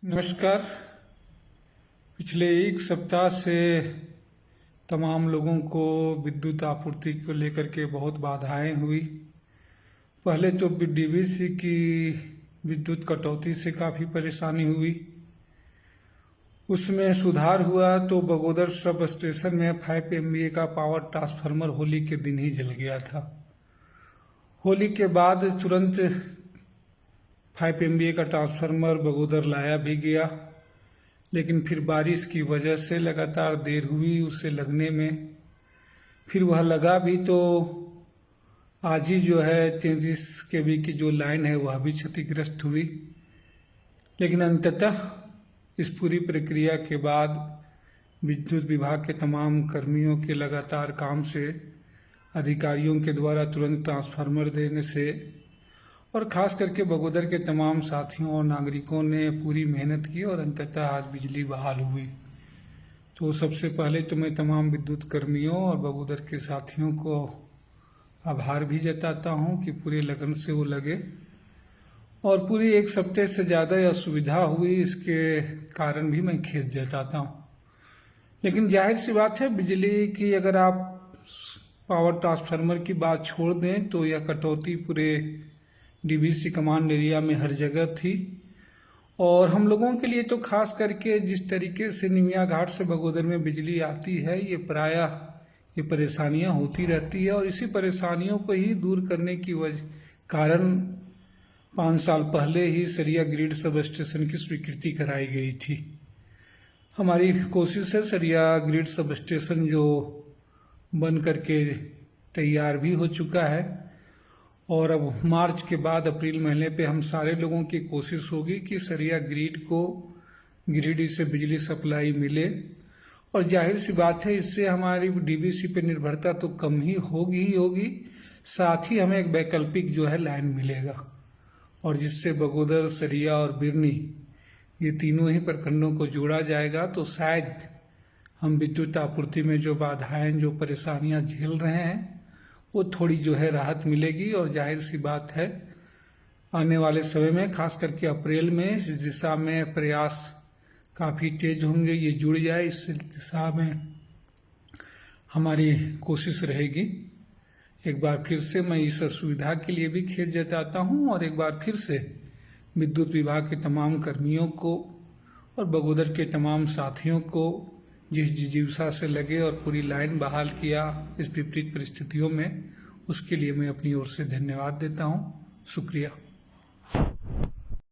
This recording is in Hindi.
नमस्कार। पिछले एक सप्ताह से तमाम लोगों को विद्युत आपूर्ति को लेकर के बहुत बाधाएं हुई। पहले तो डीवीसी की विद्युत कटौती से काफ़ी परेशानी हुई, उसमें सुधार हुआ तो बगोदर सब स्टेशन में 5 MVA का पावर ट्रांसफार्मर होली के दिन ही जल गया था। होली के बाद तुरंत 5 MVA का ट्रांसफार्मर बगोदर लाया भी गया, लेकिन फिर बारिश की वजह से लगातार देर हुई उसे लगने में। फिर वह लगा भी तो आज ही जो है 33 kV की जो लाइन है वह भी क्षतिग्रस्त हुई। लेकिन अंततः इस पूरी प्रक्रिया के बाद विद्युत विभाग के तमाम कर्मियों के लगातार काम से, अधिकारियों के द्वारा तुरंत ट्रांसफार्मर देने से और ख़ास करके बगोदर के तमाम साथियों और नागरिकों ने पूरी मेहनत की और अंततः आज बिजली बहाल हुई। तो सबसे पहले तो मैं तमाम विद्युत कर्मियों और बगोदर के साथियों को आभार भी जताता हूं कि पूरे लगन से वो लगे, और पूरी एक सप्ताह से ज़्यादा असुविधा हुई इसके कारण भी मैं खेद जताता हूं। लेकिन जाहिर सी बात है, बिजली की अगर आप पावर ट्रांसफार्मर की बात छोड़ दें तो यह कटौती पूरे डीवीसी कमांड एरिया में हर जगह थी। और हम लोगों के लिए तो खास करके जिस तरीके से निमिया घाट से बगोदर में बिजली आती है, ये प्रायः ये परेशानियां होती रहती है। और इसी परेशानियों को ही दूर करने की कारण 5 साल पहले ही सरिया ग्रिड सब स्टेशन की स्वीकृति कराई गई थी। हमारी कोशिश है सरिया ग्रिड सब स्टेशन जो बन करके तैयार भी हो चुका है, और अब मार्च के बाद अप्रैल महीने पे हम सारे लोगों की कोशिश होगी कि सरिया ग्रिड से बिजली सप्लाई मिले। और जाहिर सी बात है, इससे हमारी डीवीसी पे निर्भरता तो कम ही होगी, साथ ही हमें एक वैकल्पिक जो है लाइन मिलेगा, और जिससे बगोदर, सरिया और बिरनी ये तीनों ही प्रखंडों को जोड़ा जाएगा। तो शायद हम विद्युत आपूर्ति में जो बाधाएं, जो परेशानियां झेल रहे हैं, वो थोड़ी जो है राहत मिलेगी। और जाहिर सी बात है, आने वाले समय में खास करके अप्रैल में इस दिशा में प्रयास काफ़ी तेज होंगे, ये जुड़ जाए, इस दिशा में हमारी कोशिश रहेगी। एक बार फिर से मैं इस असुविधा के लिए भी खेद जताता हूँ, और एक बार फिर से विद्युत विभाग के तमाम कर्मियों को और बगोदर के तमाम साथियों को जिस जिजीविका से लगे और पूरी लाइन बहाल किया इस विपरीत परिस्थितियों में, उसके लिए मैं अपनी ओर से धन्यवाद देता हूँ। शुक्रिया।